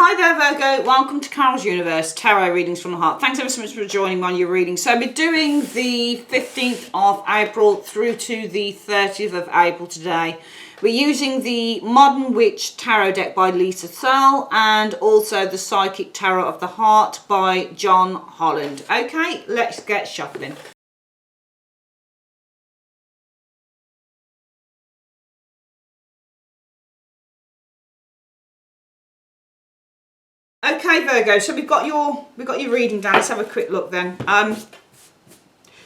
Hi there Virgo, welcome to Carol's Universe, Tarot Readings from the Heart. Thanks ever so much for joining me on your reading. So we're doing the 15th of April through to the 30th of April today. We're using the Modern Witch Tarot deck by Lisa Searle and also the Psychic Tarot of the Heart by John Holland. Okay, let's get shuffling. Okay Virgo, so we've got your reading down. Let's have a quick look then.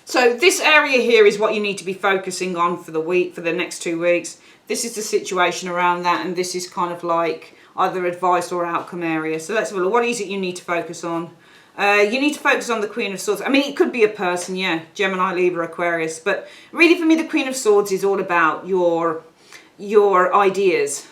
So this area here is what you need to be focusing on for the week, for the next 2 weeks. This is the situation around that, and this is kind of like either advice or outcome area. So let's have a look. What is it you need to focus on? You need to focus on the Queen of Swords. I mean, it could be a person, yeah, Gemini, Libra, Aquarius, but really for me the Queen of Swords is all about your ideas.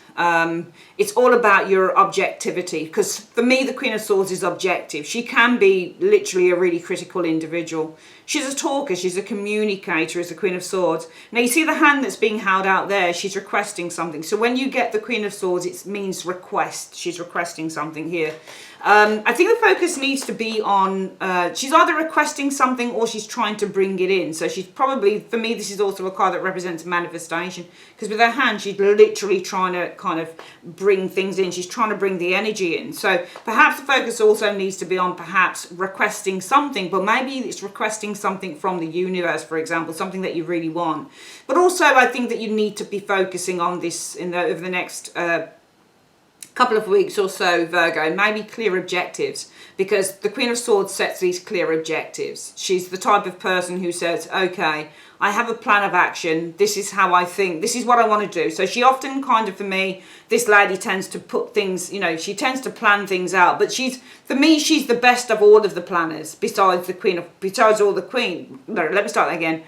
It's all about your objectivity, because for me the Queen of Swords is objective. She can be literally a really critical individual. She's a talker, she's a communicator as the Queen of Swords. Now you see the hand that's being held out there, she's requesting something. So when you get the Queen of Swords, it means request. She's requesting something here. I think the focus needs to be on, she's either requesting something or she's trying to bring it in. So she's probably, for me, this is also a card that represents manifestation, because with her hand, she's literally trying to kind of bring things in. She's trying to bring the energy in. So perhaps the focus also needs to be on perhaps requesting something, but maybe it's requesting something from the universe, for example, something that you really want. But also I think that you need to be focusing on this over the next couple of weeks or so, Virgo, maybe clear objectives, because the Queen of Swords sets these clear objectives. She's the type of person who says, okay, I have a plan of action, this is how I think, this is what I want to do. So she often kind of, for me, this lady tends to put things, you know, she tends to plan things out, but for me, she's the best of all of the planners, besides all the queen, no, let me start that again.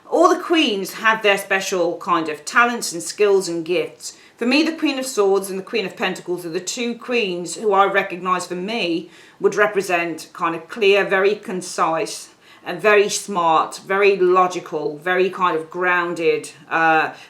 All the queens have their special kind of talents and skills and gifts. For me, the Queen of Swords and the Queen of Pentacles are the two queens who I recognise for me would represent kind of clear, very concise, and very smart, very logical, very kind of grounded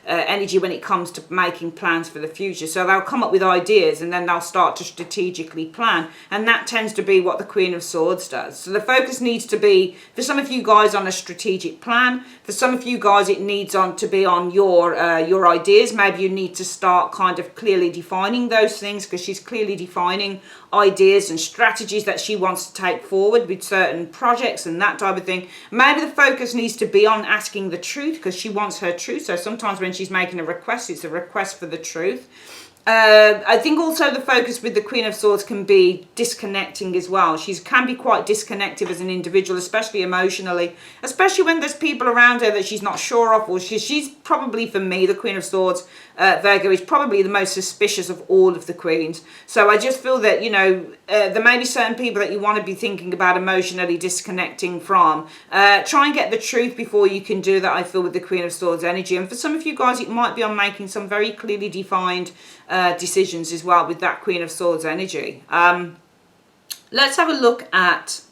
energy when it comes to making plans for the future. So they'll come up with ideas and then they'll start to strategically plan. And that tends to be what the Queen of Swords does. So the focus needs to be, for some of you guys, on a strategic plan. For some of you guys, it needs to be on your ideas. Maybe you need to start kind of clearly defining those things, because she's clearly defining ideas and strategies that she wants to take forward with certain projects and that type of thing. Maybe the focus needs to be on asking the truth, because she wants her truth. So sometimes when she's making a request, it's a request for the truth. I think also the focus with the Queen of Swords can be disconnecting as well. She can be quite disconnected as an individual, especially emotionally, especially when there's people around her that she's not sure of, or she's probably, for me, the Queen of Swords, Virgo, is probably the most suspicious of all of the queens. So I just feel that, you know, there may be certain people that you want to be thinking about emotionally disconnecting from. Try and get the truth before you can do that, I feel, with the Queen of Swords energy. And for some of you guys, it might be on making some very clearly defined decisions as well with that Queen of Swords energy. Let's have a look at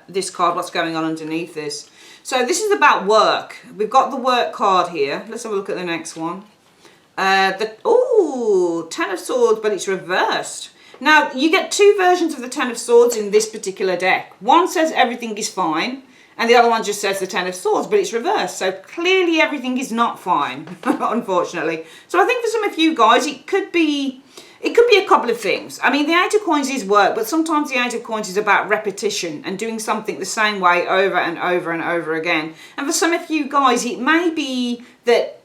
this card, what's going on underneath this. So this is about work. We've got the work card here. Let's have a look at the next one. Ten of Swords, but it's reversed. Now, you get two versions of the Ten of Swords in this particular deck. One says everything is fine, and the other one just says the Ten of Swords, but it's reversed. So clearly everything is not fine, unfortunately. So I think for some of you guys, it could be a couple of things. I mean, the Eight of Coins is work, but sometimes the Eight of Coins is about repetition and doing something the same way over and over and over again. And for some of you guys, it may be that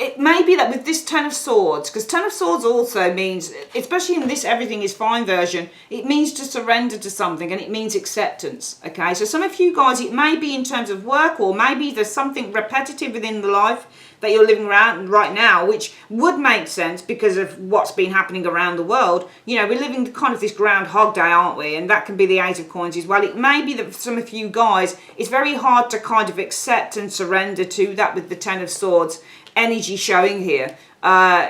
it may be that with this Ten of Swords, because Ten of Swords also means, especially in this everything is fine version, it means to surrender to something, and it means acceptance, okay? So some of you guys, it may be in terms of work, or maybe there's something repetitive within the life that you're living around right now, which would make sense because of what's been happening around the world. You know, we're living kind of this Groundhog Day, aren't we? And that can be the Eight of Coins as well. It may be that for some of you guys, it's very hard to kind of accept and surrender to that with the Ten of Swords energy showing here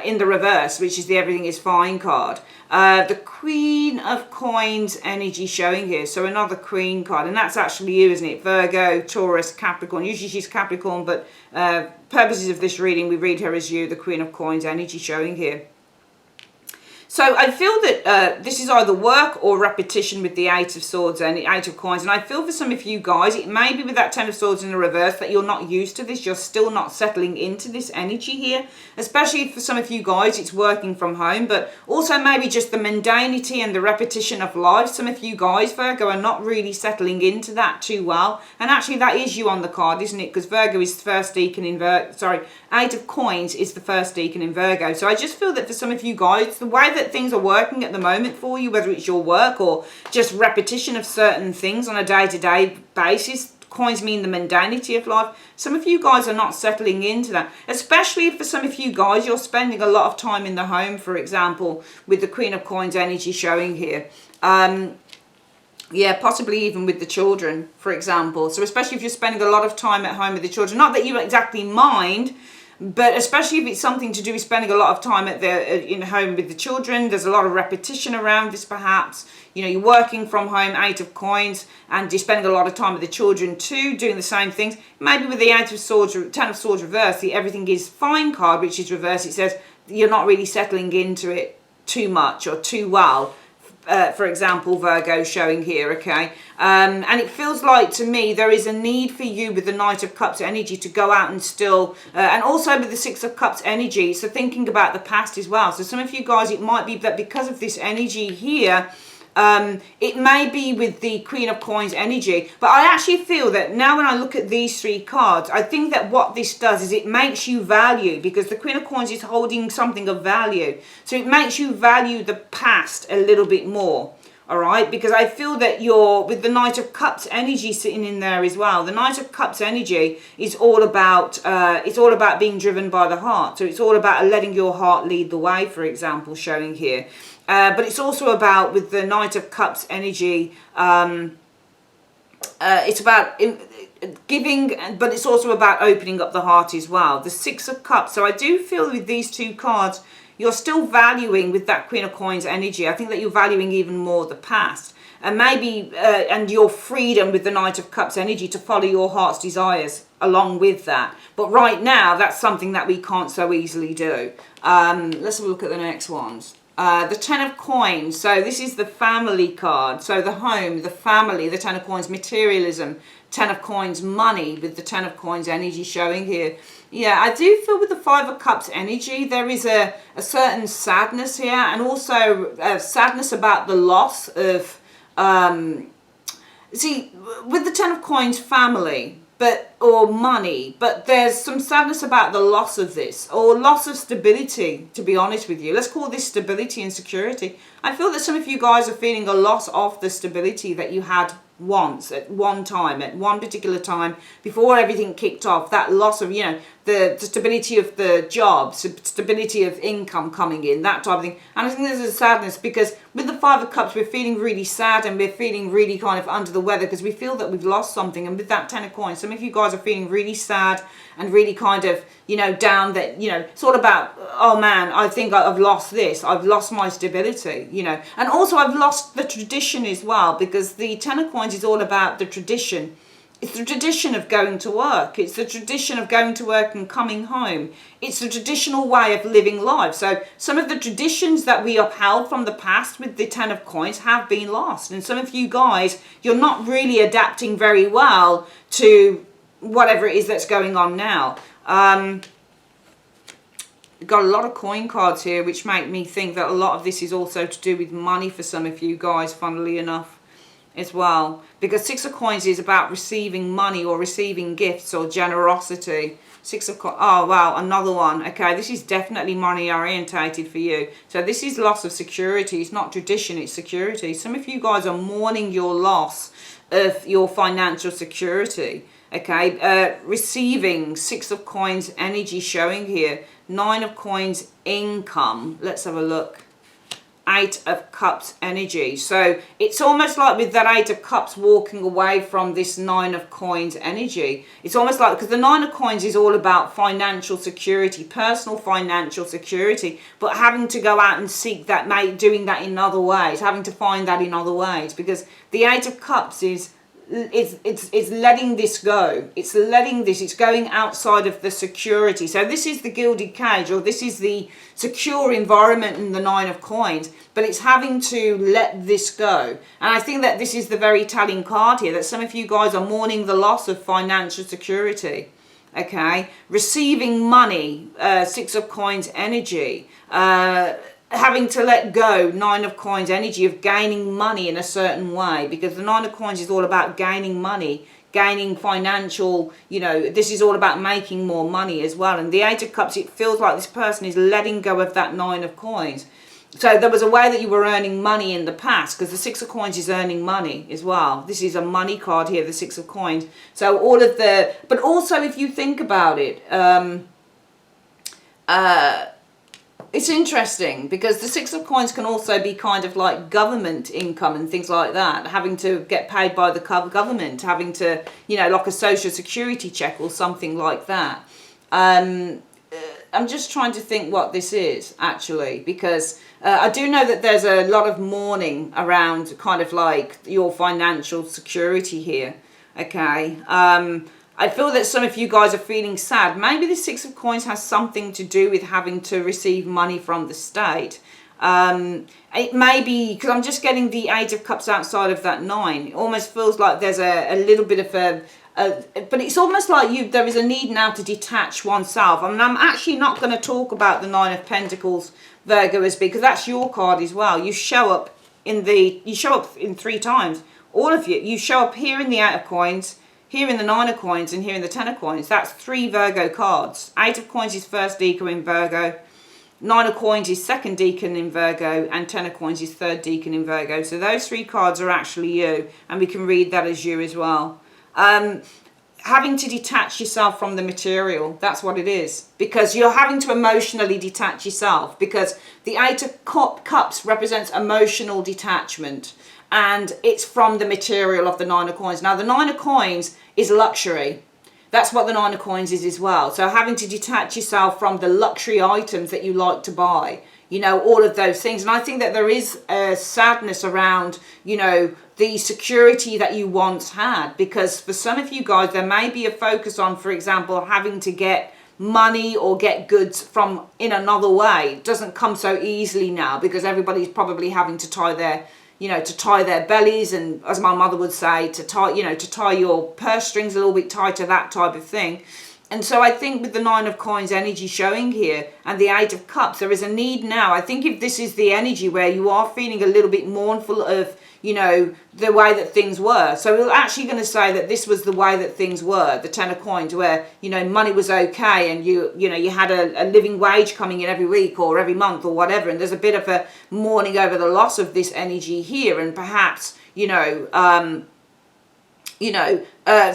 in the reverse, which is the everything is fine card. The Queen of Coins energy showing here, so another Queen card, and that's actually you, isn't it? Virgo, Taurus, Capricorn. Usually she's Capricorn, but purposes of this reading, we read her as you, the Queen of Coins energy showing here. So I feel that this is either work or repetition with the Eight of Swords and the Eight of Coins. And I feel for some of you guys, it may be with that Ten of Swords in the reverse that you're not used to this. You're still not settling into this energy here. Especially for some of you guys, it's working from home. But also maybe just the mundanity and the repetition of life. Some of you guys, Virgo, are not really settling into that too well. And actually that is you on the card, isn't it? Because Virgo is the first decan in Virgo. Sorry, Eight of Coins is the first decan in Virgo. So I just feel that for some of you guys, the way that things are working at the moment for you, whether it's your work or just repetition of certain things on a day-to-day basis, coins mean the mundanity of life. Some of you guys are not settling into that, especially for some of you guys, you're spending a lot of time in the home, for example, with the Queen of Coins energy showing here. Yeah, possibly even with the children, for example. So especially if you're spending a lot of time at home with the children, not that you exactly mind, but especially if it's something to do with spending a lot of time at in home with the children, there's a lot of repetition around this perhaps. You know, you're working from home, Eight of Coins, and you're spending a lot of time with the children too, doing the same things. Maybe with the Eight of Swords, Ten of Swords reverse, the everything is fine card, which is reverse. It says you're not really settling into it too much or too well. For example, Virgo showing here, okay? And it feels like to me there is a need for you with the Knight of Cups energy to go out and still, and also with the Six of Cups energy, so thinking about the past as well. So some of you guys, it might be that because of this energy here, it may be with the Queen of Coins energy, but I actually feel that now when I look at these three cards, I think that what this does is it makes you value, because the Queen of Coins is holding something of value. So it makes you value the past a little bit more. All right, because I feel that you're with the Knight of Cups energy sitting in there as well. The Knight of Cups energy is all about it's all about being driven by the heart. So it's all about letting your heart lead the way, for example, showing here. But it's also about, with the Knight of Cups energy, it's about giving, but it's also about opening up the heart as well. The Six of Cups. So I do feel with these two cards, you're still valuing with that Queen of Coins energy. I think that you're valuing even more the past. And maybe, and your freedom with the Knight of Cups energy to follow your heart's desires along with that. But right now, that's something that we can't so easily do. Let's have a look at the next ones. The Ten of Coins. So this is the family card. So the home, the family, the Ten of Coins, materialism, Ten of Coins, money, with the Ten of Coins energy showing here. Yeah, I do feel with the Five of Cups energy, there is a certain sadness here, and also sadness about the loss of, see, with the Ten of Coins, family, or money, but there's some sadness about the loss of this, or loss of stability, to be honest with you. Let's call this stability and security. I feel that some of you guys are feeling a loss of the stability that you had once, at one time, at one particular time, before everything kicked off. That loss of, you know, the stability of the job, stability of income coming in, that type of thing. And I think there's a sadness, because with the Five of Cups, we're feeling really sad, and we're feeling really kind of under the weather, because we feel that we've lost something. And with that Ten of Coins, some of you guys are feeling really sad and really kind of, you know, down, that, you know, it's all about, oh man, I think I've lost this, I've lost my stability, you know. And also I've lost the tradition as well, because the Ten of Coins is all about the tradition. It's the tradition of going to work. It's the tradition of going to work and coming home. It's the traditional way of living life. So some of the traditions that we upheld from the past with the Ten of Coins have been lost. And some of you guys, you're not really adapting very well to whatever it is that's going on now. We've got a lot of coin cards here, which make me think that a lot of this is also to do with money for some of you guys, funnily enough, as well. Because Six of Coins is about receiving money or receiving gifts or generosity. Six of Coins, oh wow, another one. Okay, this is definitely money orientated for you. So this is loss of security. It's not tradition, it's security. Some of you guys are mourning your loss of your financial security. Okay, receiving Six of Coins energy showing here. Nine of Coins income. Let's have a look. Eight of Cups energy. So it's almost like with that Eight of Cups walking away from this Nine of Coins energy. It's almost like, because the Nine of Coins is all about financial security, personal financial security, but having to go out and seek that, doing that in other ways, having to find that in other ways, because the Eight of Cups is it's letting this go. It's letting this, it's going outside of the security. So this is the gilded cage, or this is the secure environment in the Nine of Coins, but it's having to let this go. And I think that this is the very telling card here, that some of you guys are mourning the loss of financial security. Okay, receiving money, Six of Coins energy, having to let go, Nine of Coins energy of gaining money in a certain way, because the Nine of Coins is all about gaining money, gaining financial, you know, this is all about making more money as well. And the Eight of Cups, it feels like this person is letting go of that Nine of Coins. So there was a way that you were earning money in the past, because the Six of Coins is earning money as well. This is a money card here, the Six of Coins. So all of the, but also if you think about it, it's interesting because the Six of Coins can also be kind of like government income and things like that, having to get paid by the government, having to, you know, like a social security check or something like that. I'm just trying to think what this is actually, because I do know that there's a lot of mourning around kind of like your financial security here. Okay. I feel that some of you guys are feeling sad. Maybe the Six of Coins has something to do with having to receive money from the state. It may be, because I'm just getting the Eight of Cups outside of that Nine. It almost feels like there's a little bit of but it's almost like there is a need now to detach oneself. I mean, I'm actually not going to talk about the Nine of Pentacles, Virgo, as because that's your card as well. You show up in 3 times. All of you. You show up here in the Eight of Coins, here in the Nine of Coins, and here in the Ten of Coins. That's 3 Virgo cards. Eight of Coins is first decan in Virgo. Nine of Coins is second decan in Virgo, and Ten of Coins is third decan in Virgo. So those 3 cards are actually you, and we can read that as you as well. Having to detach yourself from the material, that's what it is. Because you're having to emotionally detach yourself, because the Eight of Cups represents emotional detachment, and it's from the material of the Nine of Coins. Now the Nine of Coins is luxury. That's what the Nine of Coins is as well. So having to detach yourself from the luxury items that you like to buy, you know, all of those things. And I think that there is a sadness around, you know, the security that you once had, because for some of you guys there may be a focus on, for example, having to get money or get goods from in another way. It doesn't come so easily now, because everybody's probably having to tie their, you know, to tie their bellies, and as my mother would say, to tie, you know, to tie your purse strings a little bit tighter, that type of thing. And so I think with the Nine of Coins energy showing here and the Eight of Cups, there is a need now. I think if this is the energy where you are feeling a little bit mournful of, you know, the way that things were. So we're actually going to say that this was the way that things were, the Ten of Coins, where, you know, money was okay, and you know, you had a living wage coming in every week or every month or whatever. And there's a bit of a mourning over the loss of this energy here, and perhaps, you know,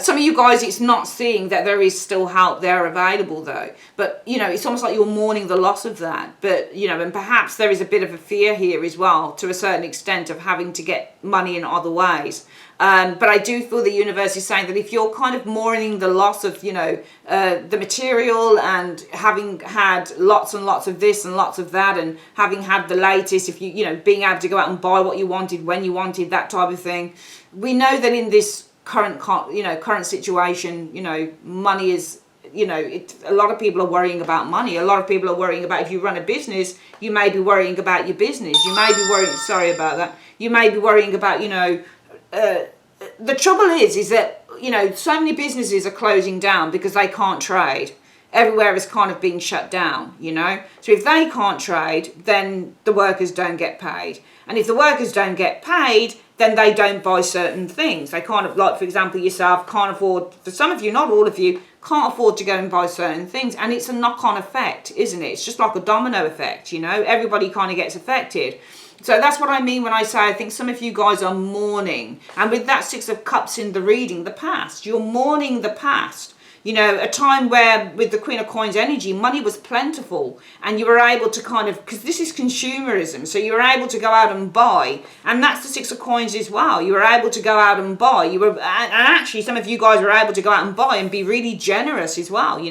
some of you guys, it's not seeing that there is still help there available though. But, you know, it's almost like you're mourning the loss of that. But, you know, and perhaps there is a bit of a fear here as well, to a certain extent, of having to get money in other ways. But I do feel the universe is saying that if you're kind of mourning the loss of, you know, the material, and having had lots and lots of this and lots of that, and having had the latest, if you know, being able to go out and buy what you wanted when you wanted, that type of thing. We know that in this current situation, you know, money is, you know, a lot of people are worrying about money. A lot of people are worrying about, if you run a business, you may be worrying about your business. You may be worrying, sorry about that. You may be worrying about, you know, the trouble is that, you know, so many businesses are closing down because they can't trade. Everywhere is kind of being shut down, you know. So if they can't trade, then the workers don't get paid. And if the workers don't get paid, then they don't buy certain things. They kind of, like, for example, yourself can't afford, for some of you, not all of you, can't afford to go and buy certain things. And it's a knock-on effect, isn't it? It's just like a domino effect, you know. Everybody kind of gets affected. So that's what I mean when I say I think some of you guys are mourning. And with that Six of Cups in the reading, the past, you're mourning the past. You know, a time where with the Queen of Coins energy, money was plentiful, and you were able to kind of, because this is consumerism, so you were able to go out and buy. And that's the Six of Coins as well. You were able to go out and buy. You were, and actually some of you guys were able to go out and buy and be really generous as well. You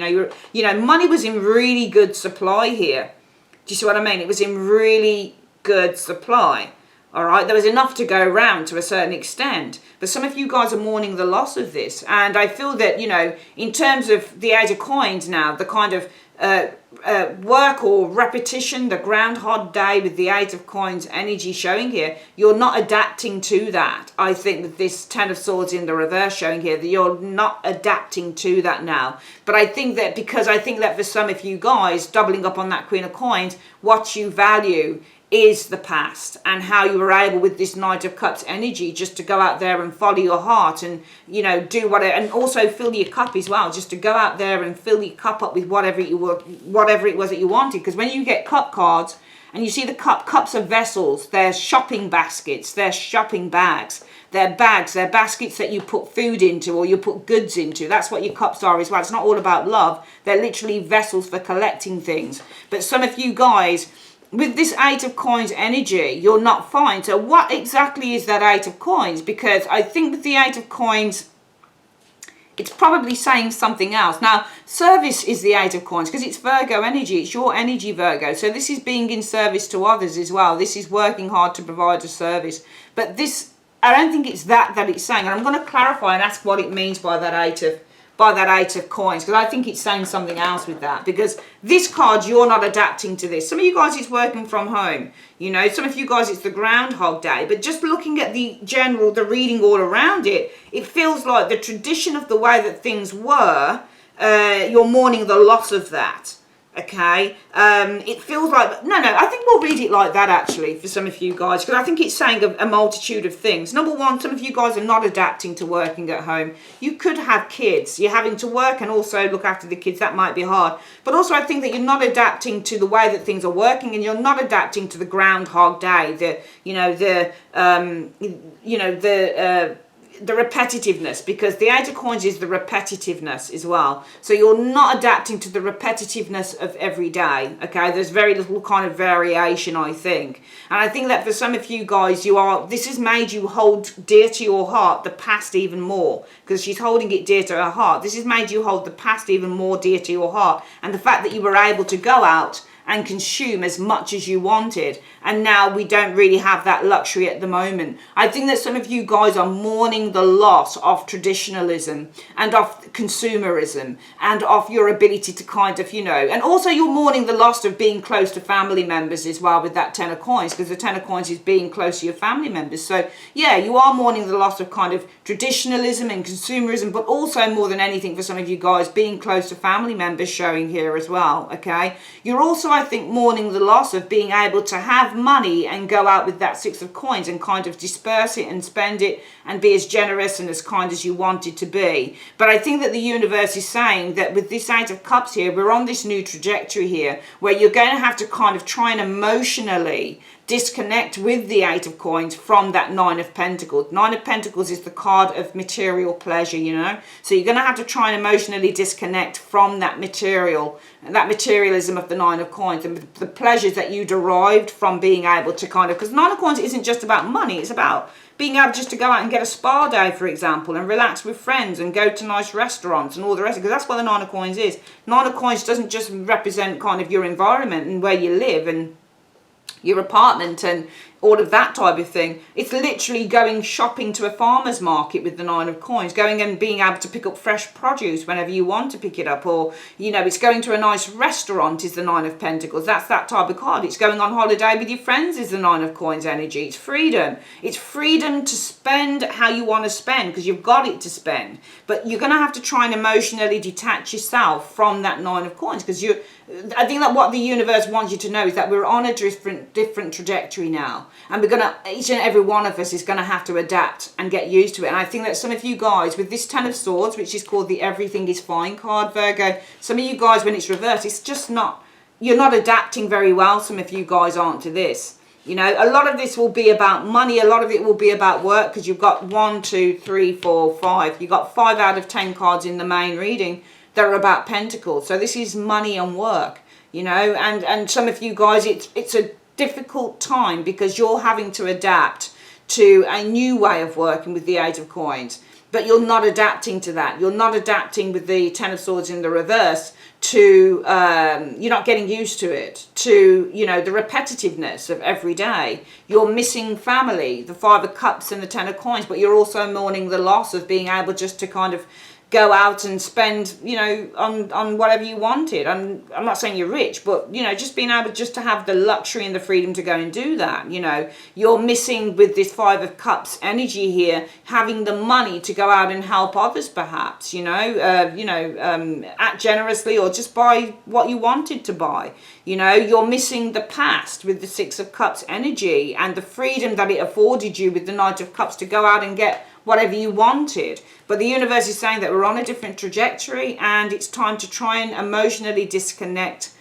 know, money was in really good supply here. Do you see what I mean? It was in really good supply. All right, there was enough to go around to a certain extent, but some of you guys are mourning the loss of this. And I feel that, you know, in terms of the Age of Coins now, the kind of work or repetition, the Groundhog Day with the Eight of Coins energy showing here, you're not adapting to that. I think that this Ten of Swords in the reverse showing here, that you're not adapting to that now. But I think that because I think that for some of you guys, doubling up on that Queen of Coins, what you value is the past, and how you were able with this Knight of Cups energy just to go out there and follow your heart, and, you know, do whatever, and also fill your cup as well, just to go out there and fill your cup up with whatever it was that you wanted. Because when you get cup cards and you see the cups are vessels, they're shopping baskets, they're shopping bags, they're bags, they're baskets that you put food into or you put goods into. That's what your cups are as well. It's not all about love. They're literally vessels for collecting things. But some of you guys, with this Eight of Coins energy, you're not fine. So what exactly is that Eight of Coins? Because I think with the Eight of Coins, it's probably saying something else. Now, service is the Eight of Coins because it's Virgo energy. It's your energy, Virgo. So this is being in service to others as well. This is working hard to provide a service. But this, I don't think it's that it's saying. And I'm going to clarify and ask what it means by that Eight of Coins, because I think it's saying something else with that. Because this card, you're not adapting to this. Some of you guys, it's working from home. You know, some of you guys, it's the Groundhog Day. But just looking at the general, the reading all around it, it feels like the tradition of the way that things were, you're mourning the loss of that. Okay, it feels like, no, I think we'll read it like that actually for some of you guys, because I think it's saying a multitude of things. Number one, some of you guys are not adapting to working at home. You could have kids, you're having to work and also look after the kids. That might be hard, but also I think that you're not adapting to the way that things are working, and you're not adapting to the Groundhog Day, the repetitiveness, because the Eight of Coins is the repetitiveness as well. So you're not adapting to the repetitiveness of every day. Okay, there's very little kind of variation, I think. And I think that for some of you guys, this has made you hold dear to your heart the past even more, because she's holding it dear to her heart. This has made you hold the past even more dear to your heart, and the fact that you were able to go out and consume as much as you wanted, and now we don't really have that luxury at the moment. I think that some of you guys are mourning the loss of traditionalism and of consumerism and of your ability to kind of, you know, and also you're mourning the loss of being close to family members as well with that Ten of Coins, because the Ten of Coins is being close to your family members. So yeah, you are mourning the loss of kind of traditionalism and consumerism, but also more than anything for some of you guys, being close to family members showing here as well. Okay, you're also, I think, mourning the loss of being able to have money and go out with that Six of Coins and kind of disperse it and spend it and be as generous and as kind as you wanted to be. But I think that the universe is saying that with this Eight of Cups here, we're on this new trajectory here where you're going to have to kind of try and emotionally disconnect with the Eight of Coins from that Nine of Pentacles. Nine of Pentacles is the card of material pleasure, you know. So you're going to have to try and emotionally disconnect from that materialism of the Nine of Coins and the pleasures that you derived from being able to kind of, because Nine of Coins isn't just about money, it's about being able just to go out and get a spa day, for example, and relax with friends and go to nice restaurants and all the rest, because that's what the Nine of Coins is. Nine of Coins doesn't just represent kind of your environment and where you live and your apartment and all of that type of thing. It's literally going shopping to a farmer's market with the Nine of Coins, going and being able to pick up fresh produce whenever you want to pick it up, or, you know, it's going to a nice restaurant is the Nine of Pentacles. That's that type of card. It's going on holiday with your friends is the Nine of Coins energy. It's freedom. It's freedom to spend how you want to spend because you've got it to spend. But you're going to have to try and emotionally detach yourself from that Nine of Coins, because I think that what the universe wants you to know is that we're on a different trajectory now. And each and every one of us is going to have to adapt and get used to it. And I think that some of you guys with this Ten of Swords, which is called the Everything is Fine card, Virgo, some of you guys when it's reversed, it's just not, you're not adapting very well. Some of you guys aren't to this. You know, a lot of this will be about money. A lot of it will be about work, because you've got 1, 2, 3, 4, 5. You've got 5 out of 10 cards in the main reading that are about Pentacles. So this is money and work, you know, and some of you guys, it's a difficult time because you're having to adapt to a new way of working with the Eight of Coins. but you're not adapting to that. You're not adapting with the Ten of Swords in the reverse to, you're not getting used to it, to, you know, the repetitiveness of every day. You're missing family, the Five of Cups and the Ten of Coins, but you're also mourning the loss of being able just to kind of go out and spend, you know, on whatever you wanted. I'm not saying you're rich, but, you know, just being able just to have the luxury and the freedom to go and do that. You know, you're missing with this Five of Cups energy here, having the money to go out and help others, perhaps, act generously or just buy what you wanted to buy. You know, you're missing the past with the Six of Cups energy and the freedom that it afforded you with the Knight of Cups to go out and get whatever you wanted. But the universe is saying that we're on a different trajectory and it's time to try and emotionally disconnect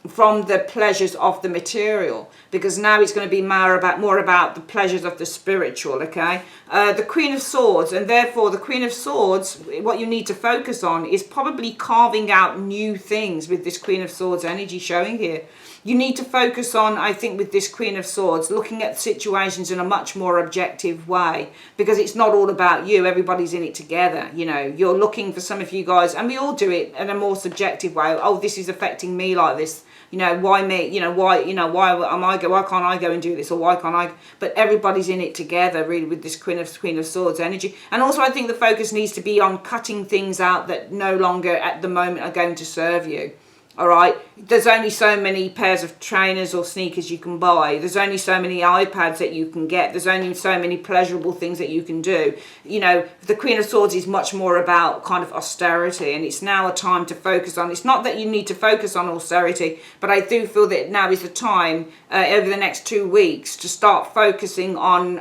from the pleasures of the material, because now it's going to be more about the pleasures of the spiritual. Okay, the Queen of Swords, and therefore the Queen of Swords, what you need to focus on is probably carving out new things with this Queen of Swords energy showing here. You need to focus on, I think, with this Queen of Swords, looking at situations in a much more objective way, because it's not all about you. Everybody's in it together. You know, you're looking for, some of you guys, and we all do it in a more subjective way. Oh, this is affecting me like this. You know, why me? You know, why can't I go and do this, or why can't I? But everybody's in it together, really, with this Queen of Swords energy. And also, I think the focus needs to be on cutting things out that no longer at the moment are going to serve you. All right, there's only so many pairs of trainers or sneakers you can buy. There's only so many iPads that you can get. There's only so many pleasurable things that you can do. You know, the Queen of Swords is much more about kind of austerity, and it's now a time to focus on. It's not that you need to focus on austerity, but I do feel that now is the time over the next 2 weeks to start focusing on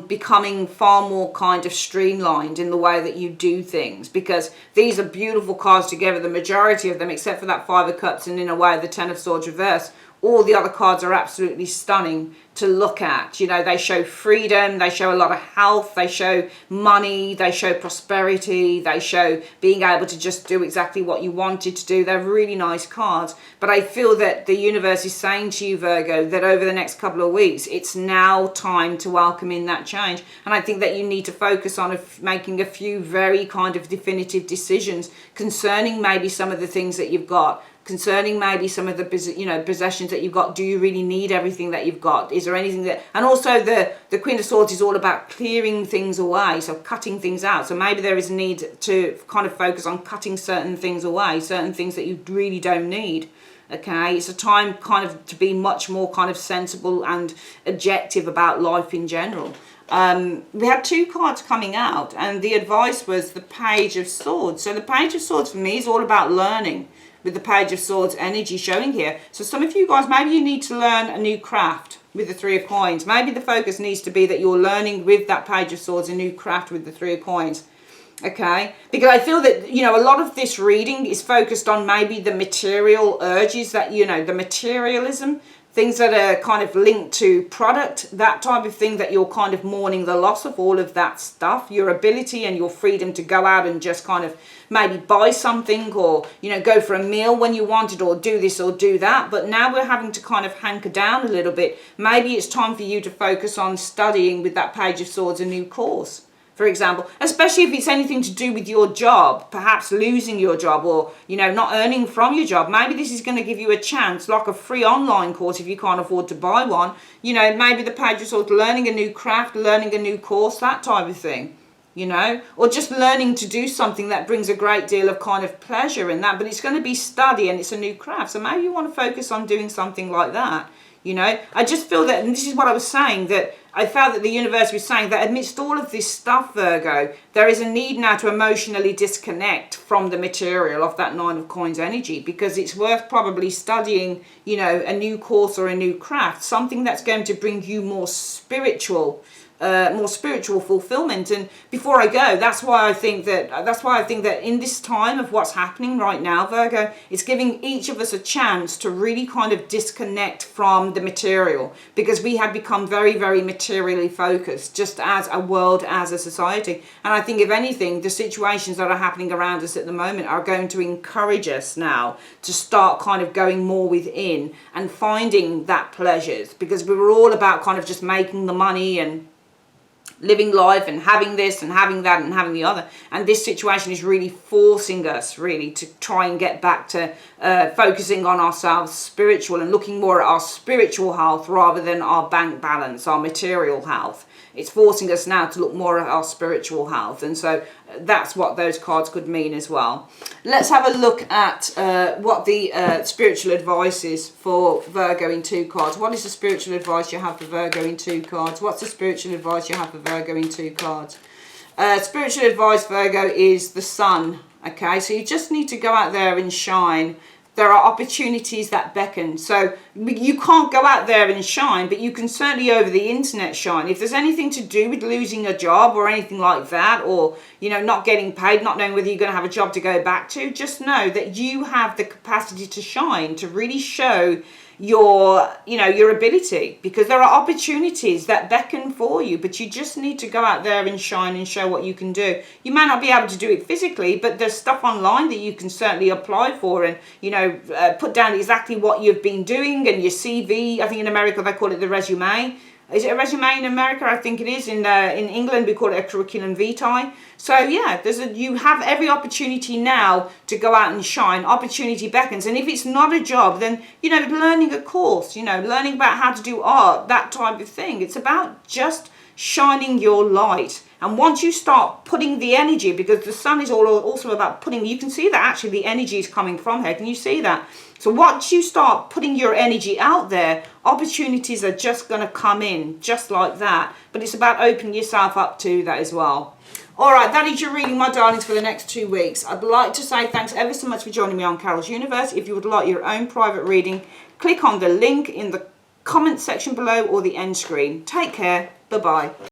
becoming far more kind of streamlined in the way that you do things, because these are beautiful cards together, the majority of them, except for that Five of Cups and in a way the Ten of Swords reverse. All the other cards are absolutely stunning to look at. You know, they show freedom, they show a lot of health, they show money, they show prosperity, they show being able to just do exactly what you wanted to do. They're really nice cards. But I feel that the universe is saying to you, Virgo, that over the next couple of weeks, it's now time to welcome in that change. And I think that you need to focus on making a few very kind of definitive decisions concerning maybe some of the things that you've got, concerning maybe some of the possessions that you've got. Do you really need everything that you've got? Is there anything that, and also the Queen of Swords is all about clearing things away, so cutting things out. So maybe there is a need to kind of focus on cutting certain things away, certain things that you really don't need. Okay, it's a time kind of to be much more kind of sensible and objective about life in general. We had 2 cards coming out, and the advice was the Page of Swords. So the Page of Swords for me is all about learning, with the Page of Swords energy showing here. So some of you guys, maybe you need to learn a new craft with the Three of Coins. Maybe the focus needs to be that you're learning with that Page of Swords a new craft with the Three of Coins. Okay, because I feel that, you know, a lot of this reading is focused on maybe the material urges that, you know, the materialism, things that are kind of linked to product, that type of thing, that you're kind of mourning the loss of all of that stuff, your ability and your freedom to go out and just kind of maybe buy something, or, you know, go for a meal when you wanted, or do this or do that. But now we're having to kind of hanker down a little bit. Maybe it's time for you to focus on studying with that Page of Swords a new course, for example, especially if it's anything to do with your job, perhaps losing your job, or, you know, not earning from your job. Maybe this is going to give you a chance, like a free online course if you can't afford to buy one. You know, maybe the Page of Swords, learning a new craft, learning a new course, that type of thing, you know, or just learning to do something that brings a great deal of kind of pleasure in that. But it's going to be study and it's a new craft. So maybe you want to focus on doing something like that. You know, I just feel that, and this is what I was saying, that I felt that the universe was saying that amidst all of this stuff, Virgo, there is a need now to emotionally disconnect from the material of that Nine of Coins energy, because it's worth probably studying, you know, a new course or a new craft, something that's going to bring you more spiritual fulfillment. And before I go, that's why I think that in this time of what's happening right now, Virgo, it's giving each of us a chance to really kind of disconnect from the material, because we have become very, very materially focused, just as a world, as a society. And I think, if anything, the situations that are happening around us at the moment are going to encourage us now to start kind of going more within and finding that pleasures, because we were all about kind of just making the money and living life and having this and having that and having the other. And this situation is really forcing us really to try and get back to focusing on ourselves spiritual and looking more at our spiritual health rather than our bank balance, our material health. It's forcing us now to look more at our spiritual health. And so that's what those cards could mean as well. Let's have a look at what the spiritual advice is for Virgo in 2 cards. What is the spiritual advice you have for Virgo in 2 cards? What's the spiritual advice you have for Virgo in 2 cards? Spiritual advice, Virgo, is the sun. Okay, so you just need to go out there and shine. There are opportunities that beckon. So you can't go out there and shine, but you can certainly over the internet shine. If there's anything to do with losing a job or anything like that, or, you know, not getting paid, not knowing whether you're going to have a job to go back to, just know that you have the capacity to shine, to really show your, you know, your ability, because there are opportunities that beckon for you, but you just need to go out there and shine and show what you can do. You may not be able to do it physically, but there's stuff online that you can certainly apply for and, you know, put down exactly what you've been doing and your CV. I think in America they call it the resume. Is it a resume in America? I think it is. In England, we call it a curriculum vitae. So yeah, you have every opportunity now to go out and shine. Opportunity beckons. And if it's not a job, then, you know, learning a course, you know, learning about how to do art, that type of thing. It's about just shining your light. And once you start putting the energy, because the sun is also about putting, you can see that actually the energy is coming from here. Can you see that? So once you start putting your energy out there, opportunities are just going to come in just like that. But it's about opening yourself up to that as well. All right, that is your reading, my darlings, for the next 2 weeks. I'd like to say thanks ever so much for joining me on Carol's Universe. If you would like your own private reading, click on the link in the comment section below or the end screen. Take care. Bye-bye.